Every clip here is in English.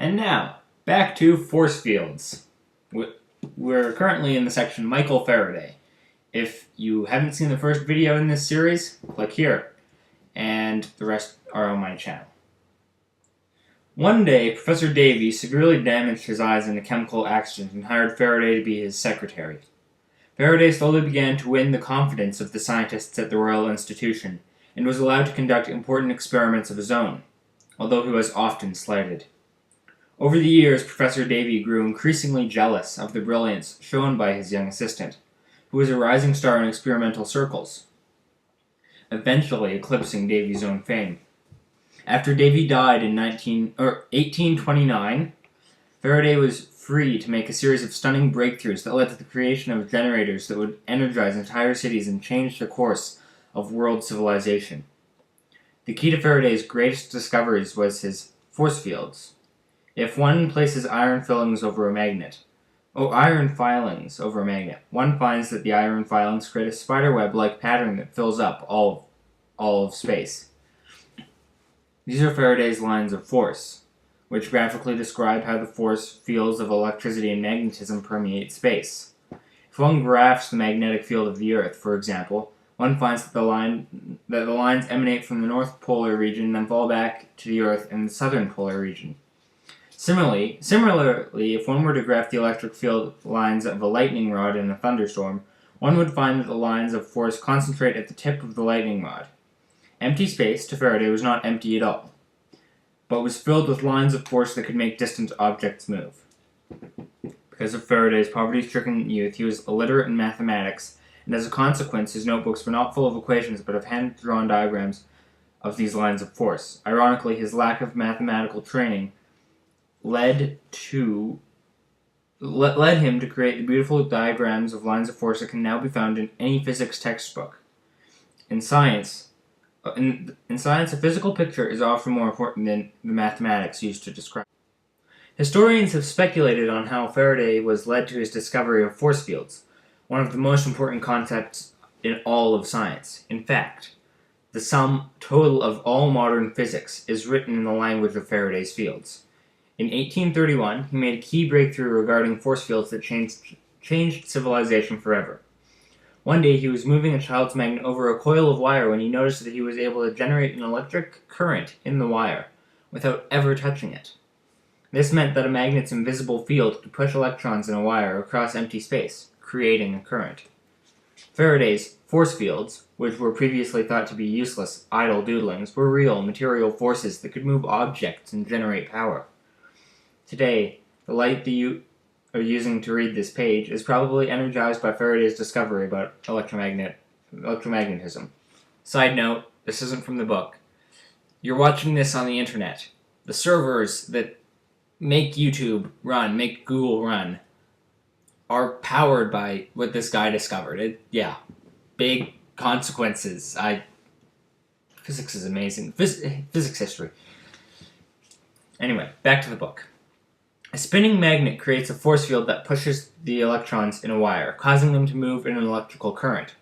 And now, back to Forcefields. We're currently in the section Michael Faraday. If you haven't seen the first video in this series, click here, and the rest are on my channel. One day, Professor Davy severely damaged his eyes in a chemical accident and hired Faraday to be his secretary. Faraday slowly began to win the confidence of the scientists at the Royal Institution, and was allowed to conduct important experiments of his own, although he was often slighted. Over the years, Professor Davy grew increasingly jealous of the brilliance shown by his young assistant, who was a rising star in experimental circles, eventually eclipsing Davy's own fame. After Davy died in 1829, Faraday was free to make a series of stunning breakthroughs that led to the creation of generators that would energize entire cities and change the course of world civilization. The key to Faraday's greatest discoveries was his force fields. If one places iron filings over a magnet, one finds that the iron filings create a spiderweb-like pattern that fills up all of space. These are Faraday's lines of force, which graphically describe how the force fields of electricity and magnetism permeate space. If one graphs the magnetic field of the Earth, for example, one finds that the lines emanate from the north polar region and then fall back to the Earth in the southern polar region. Similarly, if one were to graph the electric field lines of a lightning rod in a thunderstorm, one would find that the lines of force concentrate at the tip of the lightning rod. Empty space, to Faraday, was not empty at all, but was filled with lines of force that could make distant objects move. Because of Faraday's poverty-stricken youth, he was illiterate in mathematics, and as a consequence, his notebooks were not full of equations, but of hand-drawn diagrams of these lines of force. Ironically, his lack of mathematical training led him to create the beautiful diagrams of lines of force that can now be found in any physics textbook. In science, a physical picture is often more important than the mathematics used to describe. Historians have speculated on how Faraday was led to his discovery of force fields, one of the most important concepts in all of science. In fact, the sum total of all modern physics is written in the language of Faraday's fields. In 1831, he made a key breakthrough regarding force fields that changed civilization forever. One day, he was moving a child's magnet over a coil of wire when he noticed that he was able to generate an electric current in the wire without ever touching it. This meant that a magnet's invisible field could push electrons in a wire across empty space, creating a current. Faraday's force fields, which were previously thought to be useless, idle doodlings, were real, material forces that could move objects and generate power. Today, the light that you are using to read this page is probably energized by Faraday's discovery about electromagnetism. Side note, this isn't from the book. You're watching this on the internet. The servers that make YouTube run, make Google run, are powered by what this guy discovered. Big consequences. Physics is amazing. Physics history. Anyway, back to the book. A spinning magnet creates a force field that pushes the electrons in a wire, causing them to move in an electrical current.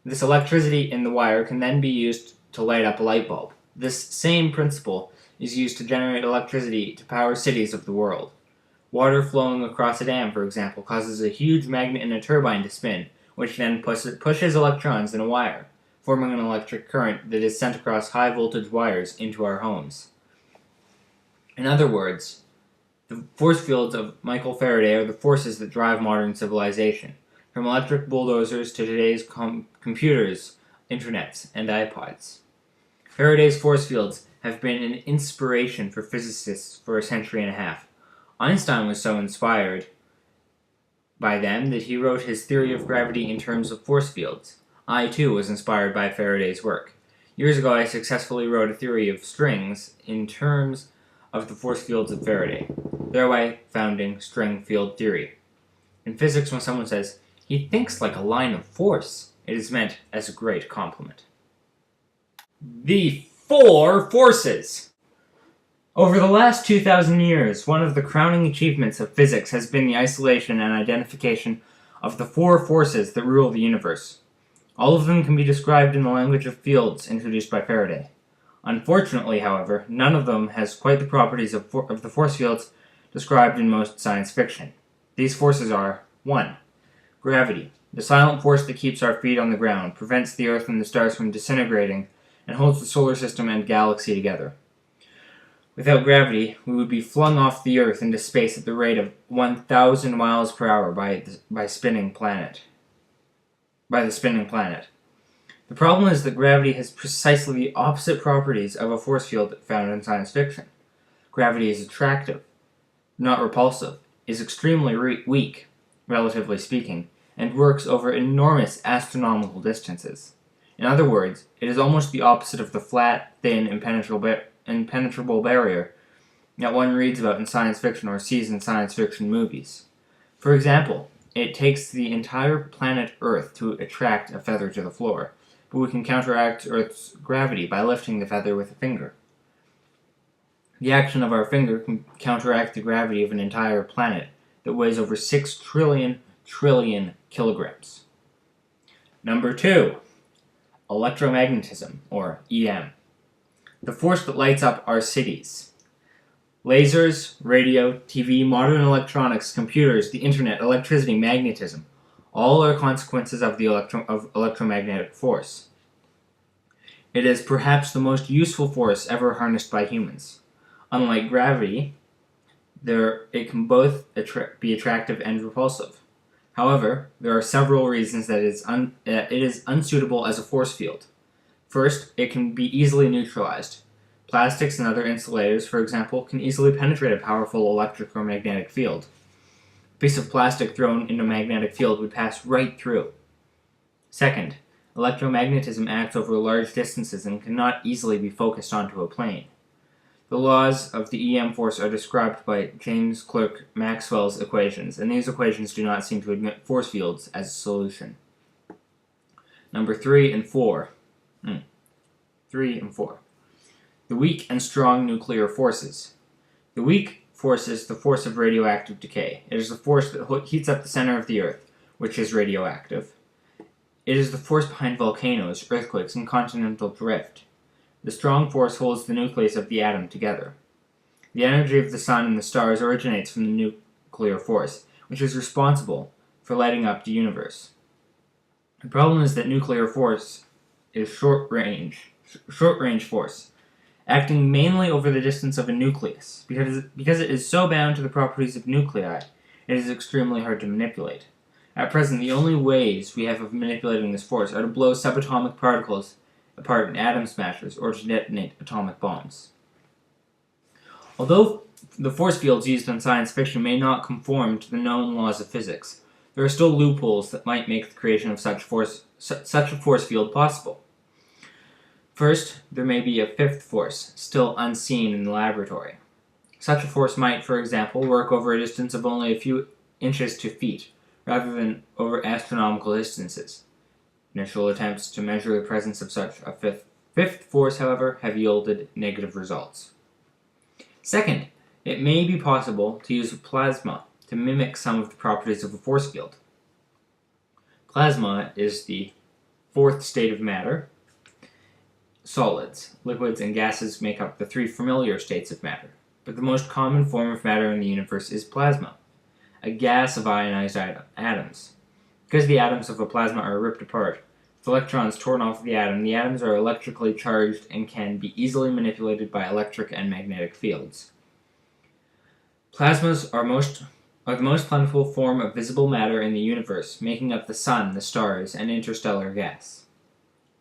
This electricity in the wire can then be used to light up a light bulb. This same principle is used to generate electricity to power cities of the world. Water flowing across a dam, for example, causes a huge magnet in a turbine to spin, which then pushes electrons in a wire, forming an electric current that is sent across high-voltage wires into our homes. In other words, the force fields of Michael Faraday are the forces that drive modern civilization, from electric bulldozers to today's computers, internets, and iPods. Faraday's force fields have been an inspiration for physicists for a century and a half. Einstein was so inspired by them that he wrote his theory of gravity in terms of force fields. I, too, was inspired by Faraday's work. Years ago, I successfully wrote a theory of strings in terms of the force fields of Faraday, thereby founding string field theory. In physics, when someone says, "He thinks like a line of force," it is meant as a great compliment. The four forces! Over the last 2,000 years, one of the crowning achievements of physics has been the isolation and identification of the four forces that rule the universe. All of them can be described in the language of fields introduced by Faraday. Unfortunately, however, none of them has quite the properties of the force fields described in most science fiction. These forces are 1. Gravity, the silent force that keeps our feet on the ground, prevents the Earth and the stars from disintegrating, and holds the solar system and galaxy together. Without gravity, we would be flung off the Earth into space at the rate of 1,000 miles per hour by the spinning planet. The problem is that gravity has precisely the opposite properties of a force field found in science fiction. Gravity is attractive, not repulsive, is extremely weak, relatively speaking, and works over enormous astronomical distances. In other words, it is almost the opposite of the flat, thin, impenetrable barrier that one reads about in science fiction or sees in science fiction movies. For example, it takes the entire planet Earth to attract a feather to the floor, but we can counteract Earth's gravity by lifting the feather with a finger. The action of our finger can counteract the gravity of an entire planet that weighs over 6 trillion kilograms. Number 2. Electromagnetism, or EM. The force that lights up our cities. Lasers, radio, TV, modern electronics, computers, the internet, electricity, magnetism, all are consequences of the electromagnetic force. It is perhaps the most useful force ever harnessed by humans. Unlike gravity, it can both be attractive and repulsive. However, there are several reasons that it is unsuitable as a force field. First, it can be easily neutralized. Plastics and other insulators, for example, can easily penetrate a powerful electric or magnetic field. A piece of plastic thrown into a magnetic field would pass right through. Second, electromagnetism acts over large distances and cannot easily be focused onto a plane. The laws of the EM force are described by James Clerk Maxwell's equations, and these equations do not seem to admit force fields as a solution. Number 3 and 4. 3 and 4. The weak and strong nuclear forces. The weak force is the force of radioactive decay. It is the force that heats up the center of the Earth, which is radioactive. It is the force behind volcanoes, earthquakes, and continental drift. The strong force holds the nucleus of the atom together. The energy of the sun and the stars originates from the nuclear force, which is responsible for lighting up the universe. The problem is that nuclear force is short-range force, acting mainly over the distance of a nucleus. Because it is so bound to the properties of nuclei, it is extremely hard to manipulate. At present, the only ways we have of manipulating this force are to blow subatomic particles apart in atom smashers or to detonate atomic bombs. Although the force fields used in science fiction may not conform to the known laws of physics, there are still loopholes that might make the creation of such a force field possible. First, there may be a fifth force, still unseen in the laboratory. Such a force might, for example, work over a distance of only a few inches to feet, rather than over astronomical distances. Initial attempts to measure the presence of such a fifth force, however, have yielded negative results. Second, it may be possible to use plasma to mimic some of the properties of a force field. Plasma is the fourth state of matter. Solids, liquids, and gases make up the three familiar states of matter, but the most common form of matter in the universe is plasma, a gas of ionized atoms. Because the atoms of a plasma are ripped apart, with electrons torn off the atoms are electrically charged and can be easily manipulated by electric and magnetic fields. Plasmas are the most plentiful form of visible matter in the universe, making up the sun, the stars, and interstellar gas.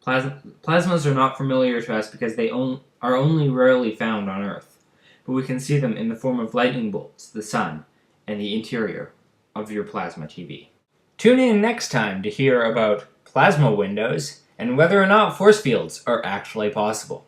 Plasmas are not familiar to us because they are only rarely found on Earth, but we can see them in the form of lightning bolts, the sun, and the interior of your plasma TV. Tune in next time to hear about plasma windows and whether or not force fields are actually possible.